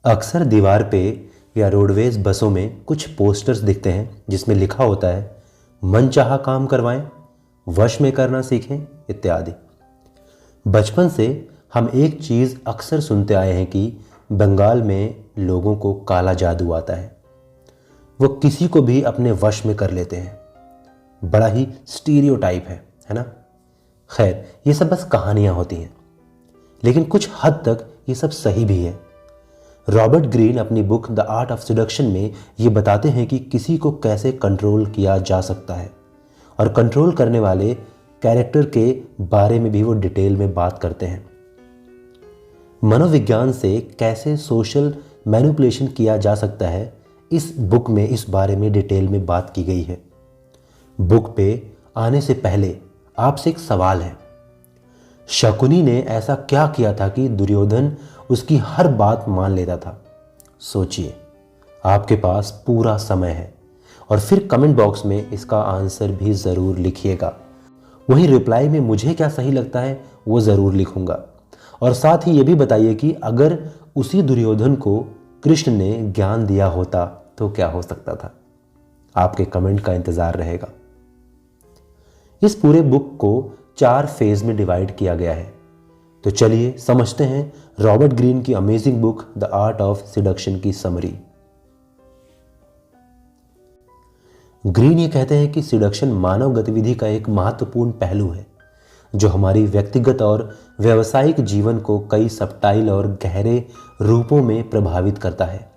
अक्सर दीवार पे या रोडवेज बसों में कुछ पोस्टर्स दिखते हैं जिसमें लिखा होता है मनचाहा काम करवाएं, वश में करना सीखें इत्यादि। बचपन से हम एक चीज़ अक्सर सुनते आए हैं कि बंगाल में लोगों को काला जादू आता है, वो किसी को भी अपने वश में कर लेते हैं। बड़ा ही स्टीरियोटाइप है ना। खैर, ये सब बस कहानियां होती हैं, लेकिन कुछ हद तक ये सब सही भी है। रॉबर्ट ग्रीन अपनी book the art of seduction में ये बताते हैं कि किसी को कैसे कंट्रोल किया जा सकता है, और कंट्रोल करने वाले कैरेक्टर के बारे में भी वो डिटेल में बात करते हैं। मनोविज्ञान से कैसे सोशल मैनिपुलेशन किया जा सकता है, इस बुक में इस बारे में डिटेल में बात की गई है। बुक पे आने से पहले आपसे एक सवाल है, शकुनी ने ऐसा क्या किया था कि दुर्योधन उसकी हर बात मान लेता था? सोचिए, आपके पास पूरा समय है, और फिर कमेंट बॉक्स में इसका आंसर भी ज़रूर लिखिएगा। वहीं रिप्लाई में मुझे क्या सही लगता है वो ज़रूर लिखूंगा, और साथ ही ये भी बताइए कि अगर उसी दुर्योधन को कृष्ण ने ज्ञान दिया होता तो क्या हो सकता था। आपके कमेंट का इंतज़ार रहेगा। इस पूरे बुक को 4 फेज में डिवाइड किया गया है, तो चलिए समझते हैं रॉबर्ट ग्रीन की amazing book the art of seduction की समरी। ग्रीन ये कहते हैं कि सिडक्शन मानव गतिविधि का एक महत्वपूर्ण पहलू है जो हमारी व्यक्तिगत और व्यावसायिक जीवन को कई सबटाइल और गहरे रूपों में प्रभावित करता है।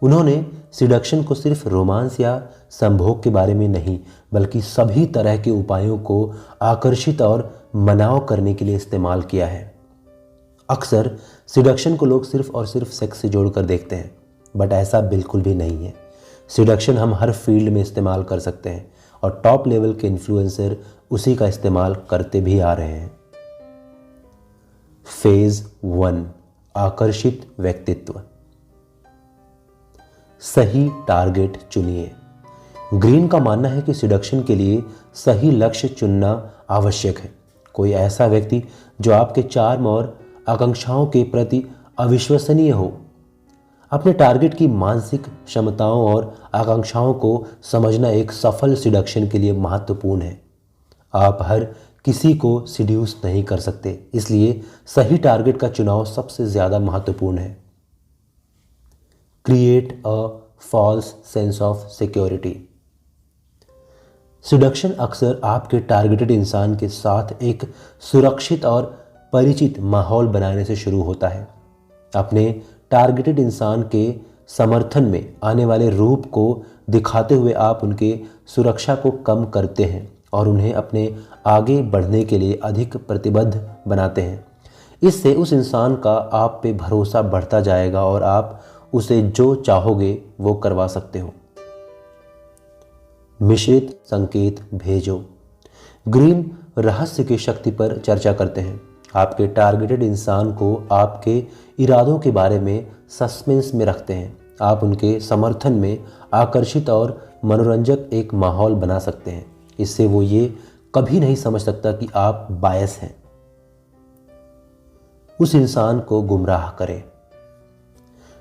उन्होंने सिडक्शन को सिर्फ रोमांस या संभोग के बारे में नहीं, बल्कि सभी तरह के उपायों को आकर्षित और मनाव करने के लिए इस्तेमाल किया है। अक्सर सिडक्शन को लोग सिर्फ और सिर्फ सेक्स से जोड़कर देखते हैं, बट ऐसा बिल्कुल भी नहीं है। सिडक्शन हम हर फील्ड में इस्तेमाल कर सकते हैं, और टॉप लेवल के इन्फ्लुएंसर उसी का इस्तेमाल करते भी आ रहे हैं। फेज 1, आकर्षित व्यक्तित्व। सही टारगेट चुनिए। ग्रीन का मानना है कि सिडक्शन के लिए सही लक्ष्य चुनना आवश्यक है। कोई ऐसा व्यक्ति जो आपके चार्म और आकांक्षाओं के प्रति अविश्वसनीय हो। अपने टारगेट की मानसिक क्षमताओं और आकांक्षाओं को समझना एक सफल सिडक्शन के लिए महत्वपूर्ण है। आप हर किसी को सिड्यूस नहीं कर सकते, इसलिए सही टारगेट का चुनाव सबसे ज़्यादा महत्वपूर्ण है। Create a false sense of security. Seduction अक्सर आपके टारगेटेड इंसान के साथ एक सुरक्षित और परिचित माहौल बनाने से शुरू होता है। अपने टारगेटेड इंसान के समर्थन में आने वाले रूप को दिखाते हुए आप उनके सुरक्षा को कम करते हैं और उन्हें अपने आगे बढ़ने के लिए अधिक प्रतिबद्ध बनाते हैं। इससे उस इंसान का आप पे भरोसा बढ़ता जाएगा और आप उसे जो चाहोगे वो करवा सकते हो। मिश्रित संकेत भेजो। ग्रीन रहस्य की शक्ति पर चर्चा करते हैं। आपके टारगेटेड इंसान को आपके इरादों के बारे में सस्पेंस में रखते हैं। आप उनके समर्थन में आकर्षित और मनोरंजक एक माहौल बना सकते हैं। इससे वो ये कभी नहीं समझ सकता कि आप बायस हैं। उस इंसान को गुमराह करें।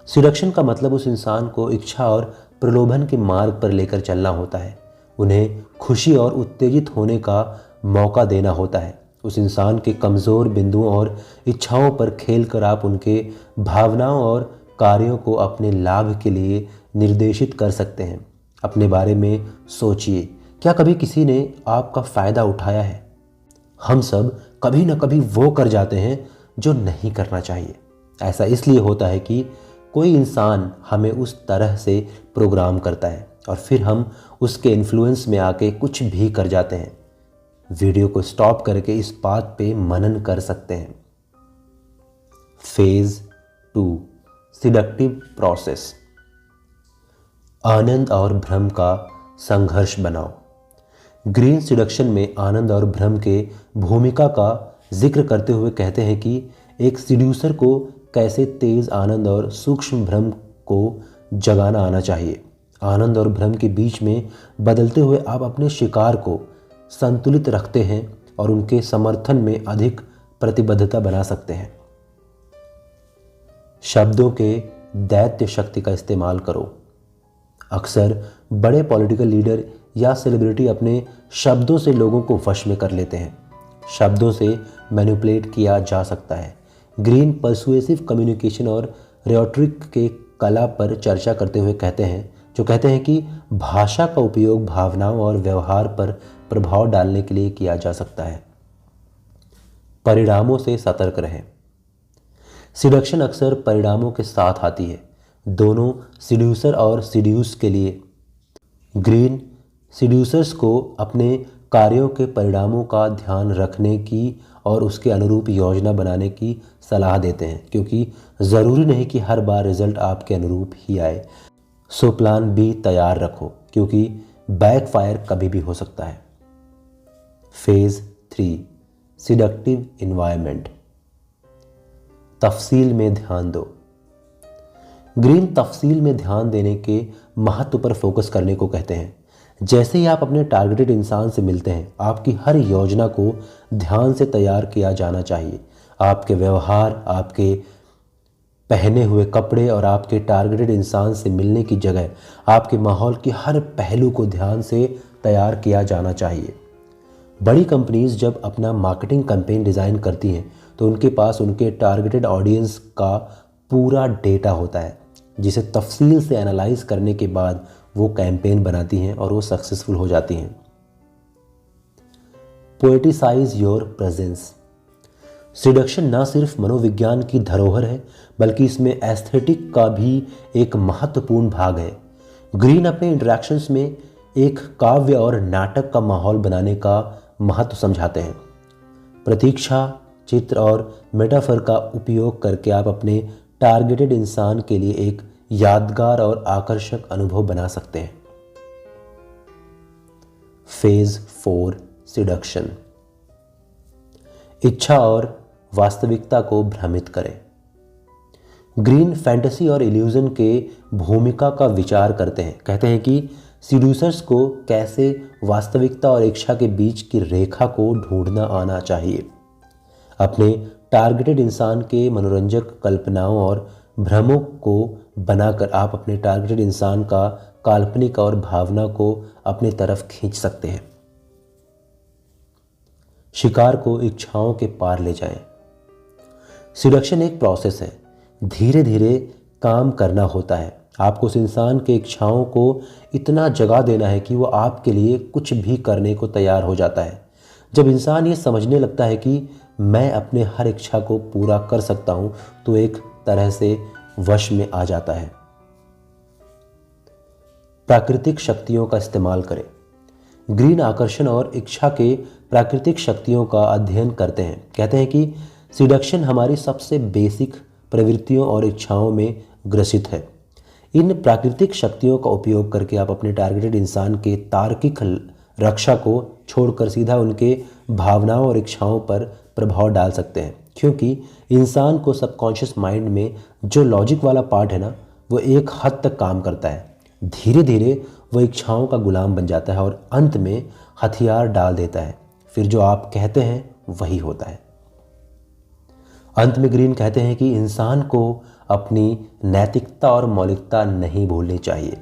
सिडक्शन का मतलब उस इंसान को इच्छा और प्रलोभन के मार्ग पर लेकर चलना होता है। उन्हें खुशी और उत्तेजित होने का मौका देना होता है। उस इंसान के कमज़ोर बिंदुओं और इच्छाओं पर खेलकर आप उनके भावनाओं और कार्यों को अपने लाभ के लिए निर्देशित कर सकते हैं। अपने बारे में सोचिए, क्या कभी किसी ने आपका फ़ायदा उठाया है? हम सब कभी ना कभी वो कर जाते हैं जो नहीं करना चाहिए। ऐसा इसलिए होता है कि कोई इंसान हमें उस तरह से प्रोग्राम करता है और फिर हम उसके इन्फ्लुएंस में आके कुछ भी कर जाते हैं। वीडियो को स्टॉप करके इस बात पे मनन कर सकते हैं। Phase 2, seductive process. आनंद और भ्रम का संघर्ष बनाओ। ग्रीन सिडक्शन में आनंद और भ्रम के भूमिका का जिक्र करते हुए कहते हैं कि एक सिड्यूसर को कैसे तेज आनंद और सूक्ष्म भ्रम को जगाना आना चाहिए। आनंद और भ्रम के बीच में बदलते हुए आप अपने शिकार को संतुलित रखते हैं और उनके समर्थन में अधिक प्रतिबद्धता बना सकते हैं। शब्दों के दैत्य शक्ति का इस्तेमाल करो। अक्सर बड़े पॉलिटिकल लीडर या सेलिब्रिटी अपने शब्दों से लोगों को वश में कर लेते हैं। शब्दों से मैनिपुलेट किया जा सकता है। ग्रीन पर्सुएसिव कम्युनिकेशन और रिटोरिक के कला पर चर्चा करते हुए कहते हैं कि भाषा का उपयोग भावनाओं और व्यवहार पर प्रभाव डालने के लिए किया जा सकता है। परिणामों से सतर्क रहें। सिडक्शन अक्सर परिणामों के साथ आती है, दोनों सिड्यूसर और सिड्यूस के लिए। ग्रीन सिड्यूसर्स को अपने कार्यों के परिणामों का ध्यान रखने की और उसके अनुरूप योजना बनाने की सलाह देते हैं, क्योंकि ज़रूरी नहीं कि हर बार रिजल्ट आपके अनुरूप ही आए। सो प्लान बी तैयार रखो, क्योंकि बैकफायर कभी भी हो सकता है। Phase 3 seductive environment. तफसील में ध्यान दो। ग्रीन तफसील में ध्यान देने के महत्व पर फोकस करने को कहते हैं। जैसे ही आप अपने टारगेटेड इंसान से मिलते हैं, आपकी हर योजना को ध्यान से तैयार किया जाना चाहिए। आपके व्यवहार, आपके पहने हुए कपड़े और आपके टारगेटेड इंसान से मिलने की जगह आपके माहौल के हर पहलू को ध्यान से तैयार किया जाना चाहिए। बड़ी कंपनीज जब अपना मार्केटिंग कैंपेन डिज़ाइन करती हैं तो उनके पास उनके टारगेटेड ऑडियंस का पूरा डेटा होता है, जिसे तफसील से एनालाइज करने के बाद वो कैंपेन बनाती हैं और वो सक्सेसफुल हो जाती हैं। पोएटिसाइज योर प्रेजेंस। सिडक्शन ना सिर्फ मनोविज्ञान की धरोहर है, बल्कि इसमें एस्थेटिक का भी एक महत्वपूर्ण भाग है। ग्रीन अपने इंटरैक्शंस में एक काव्य और नाटक का माहौल बनाने का महत्व समझाते हैं। प्रतीक्षा, चित्र और मेटाफर का उपयोग करके आप अपने टारगेटेड इंसान के लिए एक यादगार और आकर्षक अनुभव बना सकते हैं। Phase 4 seduction. इच्छा और वास्तविकता को भ्रमित करें। ग्रीन फैंटेसी और इल्यूजन के भूमिका का विचार करते हैं। कहते हैं कि सीड्यूसर्स को कैसे वास्तविकता और इच्छा के बीच की रेखा को ढूंढना आना चाहिए। अपने टारगेटेड इंसान के मनोरंजक कल्पनाओं और भ्रमों को बनाकर आप अपने टारगेटेड इंसान का काल्पनिक और भावना को अपनी तरफ खींच सकते हैं। शिकार को इच्छाओं के पार ले जाएं। सिडक्शन एक प्रोसेस है, धीरे धीरे काम करना होता है। आपको उस इंसान के इच्छाओं को इतना जगा देना है कि वो आपके लिए कुछ भी करने को तैयार हो जाता है। जब इंसान ये समझने लगता है कि मैं अपने हर इच्छा को पूरा कर सकता हूं, तो एक तरह से वश में आ जाता है। प्राकृतिक शक्तियों का इस्तेमाल करें। ग्रीन आकर्षण और इच्छा के प्राकृतिक शक्तियों का अध्ययन करते हैं। कहते हैं कि सिडक्शन हमारी सबसे बेसिक प्रवृत्तियों और इच्छाओं में ग्रसित है। इन प्राकृतिक शक्तियों का उपयोग करके आप अपने टारगेटेड इंसान के तार्किक रक्षा को छोड़कर सीधा उनके भावनाओं और इच्छाओं पर प्रभाव डाल सकते हैं, क्योंकि इंसान को सबकॉन्शियस माइंड में जो लॉजिक वाला पार्ट है ना, वो एक हद तक काम करता है। धीरे धीरे वो इच्छाओं का गुलाम बन जाता है और अंत में हथियार डाल देता है। फिर जो आप कहते हैं वही होता है। अंत में ग्रीन कहते हैं कि इंसान को अपनी नैतिकता और मौलिकता नहीं भूलनी चाहिए।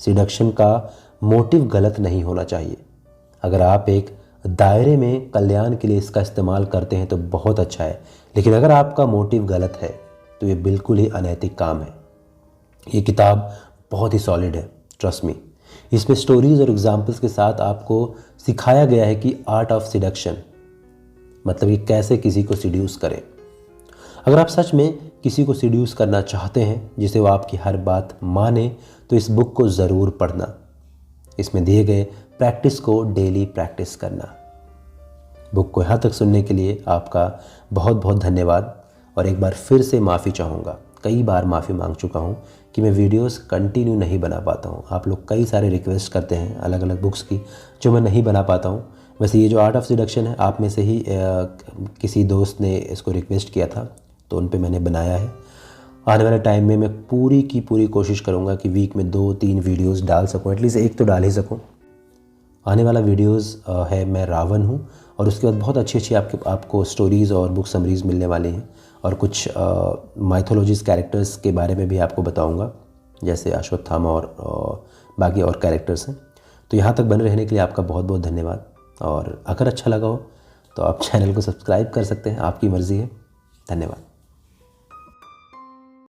सिडक्शन का मोटिव गलत नहीं होना चाहिए। अगर आप एक दायरे में कल्याण के लिए इसका इस्तेमाल करते हैं तो बहुत अच्छा है, लेकिन अगर आपका मोटिव गलत है तो ये बिल्कुल ही अनैतिक काम है। ये किताब बहुत ही सॉलिड है, ट्रस्ट मी। इसमें स्टोरीज और एग्जाम्पल्स के साथ आपको सिखाया गया है कि आर्ट ऑफ सिडक्शन, मतलब कि कैसे किसी को सिड्यूस करें। अगर आप सच में किसी को सिड्यूस करना चाहते हैं जिसे वो आपकी हर बात माने, तो इस बुक को ज़रूर पढ़ना। इसमें दिए गए प्रैक्टिस को डेली प्रैक्टिस करना। बुक को यहाँ तक सुनने के लिए आपका बहुत बहुत धन्यवाद। और एक बार फिर से माफ़ी चाहूँगा, कई बार माफ़ी मांग चुका हूँ कि मैं वीडियोस कंटिन्यू नहीं बना पाता हूँ। आप लोग कई सारे रिक्वेस्ट करते हैं अलग अलग बुक्स की, जो मैं नहीं बना पाता हूँ। वैसे ये जो आर्ट ऑफ सिडक्शन है, आप में से ही किसी दोस्त ने इसको रिक्वेस्ट किया था, तो उन पे मैंने बनाया है। आने वाले टाइम में मैं पूरी की पूरी कोशिश करूँगा कि वीक में 2-3 वीडियोस डाल सकूँ, एटलीस्ट एक तो डाल ही सकूँ। आने वाला वीडियोस है मैं रावण हूँ, और उसके बाद बहुत अच्छी आपको स्टोरीज़ और बुक समरीज़ मिलने वाली हैं। और कुछ माइथोलॉजीज कैरेक्टर्स के बारे में भी आपको बताऊंगा, जैसे अश्वत्थामा और बाकी और कैरेक्टर्स हैं। तो यहाँ तक बने रहने के लिए आपका बहुत बहुत धन्यवाद। और अगर अच्छा लगा हो तो आप चैनल को सब्सक्राइब कर सकते हैं, आपकी मर्ज़ी है। धन्यवाद।